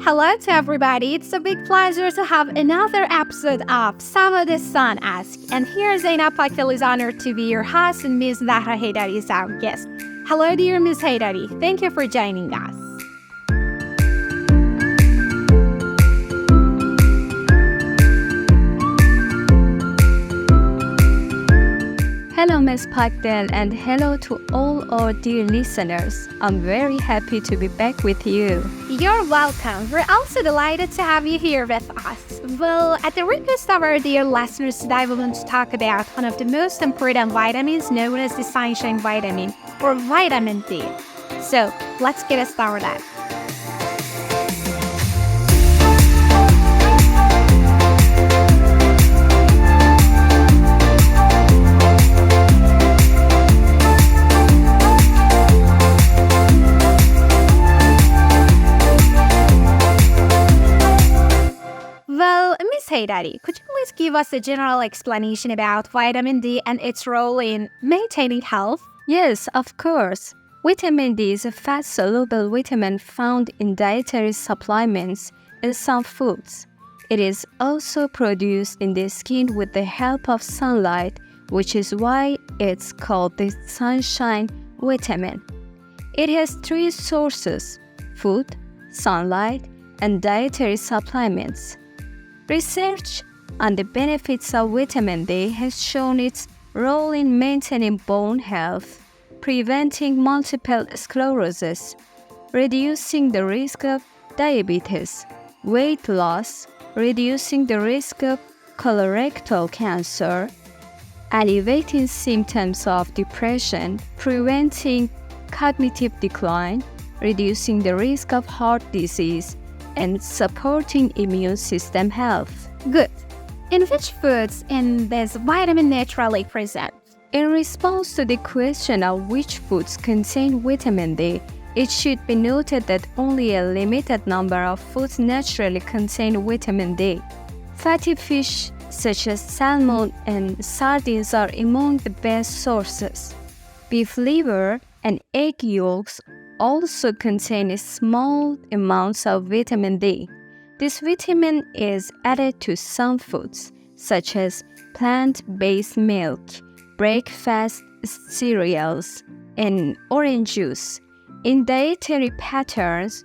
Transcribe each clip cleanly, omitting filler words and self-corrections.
Hello to everybody, it's a big pleasure to have another episode of Savadestan Ask. And here Zeinab Pakdel is honored to be your host and Ms. Zahra Heidari is our guest. Hello dear Ms. Heidari, thank you for joining us. Hello Ms. Pakdel and hello to all our dear listeners. I'm very happy to be back with you. You're welcome. We're also delighted to have you here with us. Well, at the request of our dear listeners today, we want to talk about one of the most important vitamins known as the sunshine vitamin or vitamin D. So let's get started. Well, Ms. Heidari, could you please give us a general explanation about vitamin D and its role in maintaining health? Yes, of course. Vitamin D is a fat-soluble vitamin found in dietary supplements and some foods. It is also produced in the skin with the help of sunlight, which is why it's called the sunshine vitamin. It has three sources: food, sunlight, and dietary supplements. Research on the benefits of vitamin D has shown its role in maintaining bone health, preventing multiple sclerosis, reducing the risk of diabetes, weight loss, reducing the risk of colorectal cancer, alleviating symptoms of depression, preventing cognitive decline, reducing the risk of heart disease, and supporting immune system health. Good. In which foods is this vitamin naturally present? In response to the question of which foods contain vitamin D, it should be noted that only a limited number of foods naturally contain vitamin D. Fatty fish such as salmon and sardines are among the best sources. Beef liver and egg yolks also contain small amounts of vitamin D. This vitamin is added to some foods, such as plant-based milk, breakfast cereals, and orange juice. In dietary patterns,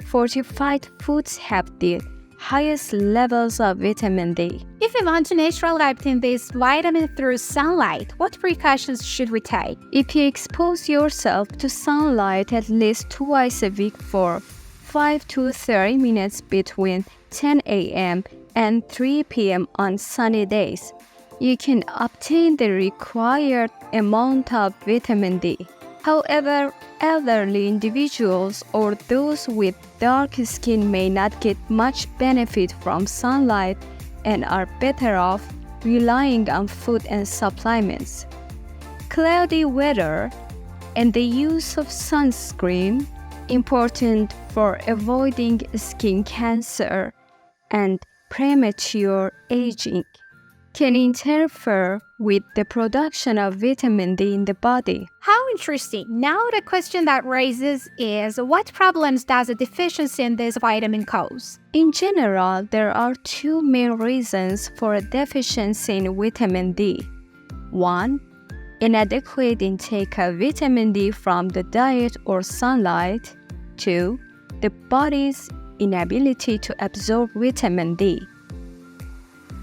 fortified foods have the highest levels of vitamin D. If we want to naturally obtain this vitamin through sunlight, what precautions should we take? If you expose yourself to sunlight at least twice a week for 5 to 30 minutes between 10 a.m. and 3 p.m. on sunny days, you can obtain the required amount of vitamin D. However, elderly individuals or those with dark skin may not get much benefit from sunlight and are better off relying on food and supplements. Cloudy weather and the use of sunscreen, important for avoiding skin cancer and premature aging, can interfere with the production of vitamin D in the body. How interesting. Now the question that raises is, what problems does a deficiency in this vitamin cause? In general, there are two main reasons for a deficiency in vitamin D. 1. Inadequate intake of vitamin D from the diet or sunlight. 2. The body's inability to absorb vitamin D.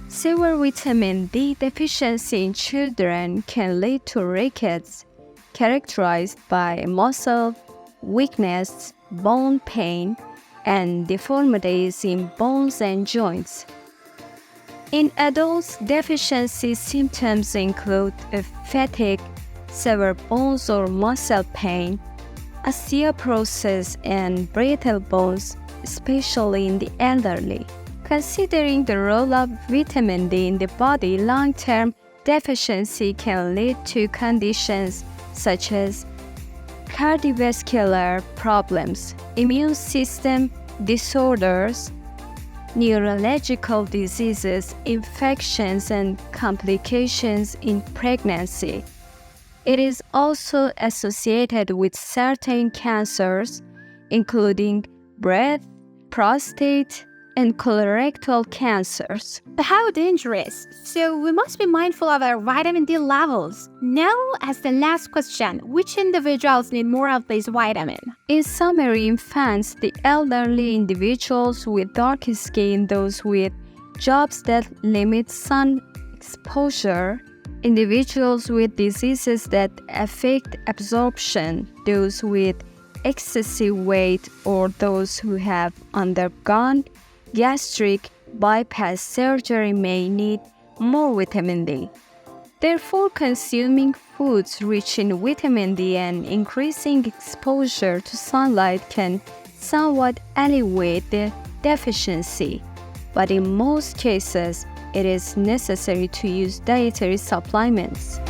Severe vitamin D deficiency in children can lead to rickets, characterized by muscle weakness, bone pain, and deformities in bones and joints. In adults, deficiency symptoms include fatigue, severe bones or muscle pain, osteoporosis, and brittle bones, especially in the elderly. Considering the role of vitamin D in the body, long-term deficiency can lead to conditions such as cardiovascular problems, immune system disorders, neurological diseases, infections, and complications in pregnancy. It is also associated with certain cancers, including breast, prostate, and colorectal cancers. How dangerous. So we must be mindful of our vitamin D levels. Now, as the last question, which individuals need more of this vitamin? In summary, infants, the elderly, individuals with dark skin, those with jobs that limit sun exposure, individuals with diseases that affect absorption, those with excessive weight, or those who have undergone gastric bypass surgery may need more vitamin D. Therefore, consuming foods rich in vitamin D and increasing exposure to sunlight can somewhat alleviate the deficiency, but in most cases, it is necessary to use dietary supplements.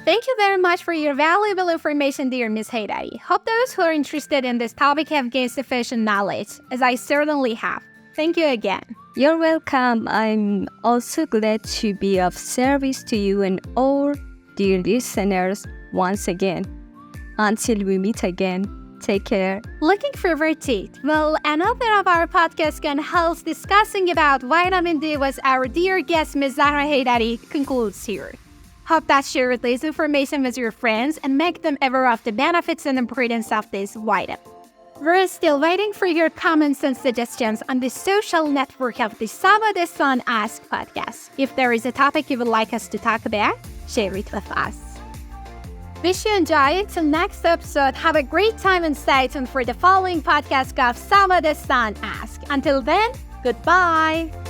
Thank you very much for your valuable information, dear Ms. Heidari. Hope those who are interested in this topic have gained sufficient knowledge, as I certainly have. Thank you again. You're welcome. I'm also glad to be of service to you and all dear listeners once again. Until we meet again, take care. Looking forward to it. Well, another of our podcast hosts discussing about vitamin D was our dear guest, Ms. Zahra Heidari, concludes here. Hope that share this information with your friends and make them aware of the benefits and importance of this vitamin. We're still waiting for your comments and suggestions on the social network of the Savadestan Ask podcast. If there is a topic you would like us to talk about, share it with us. Wish you enjoy it. Till next episode, have a great time and stay tuned for the following podcast of Savadestan Ask. Until then, goodbye.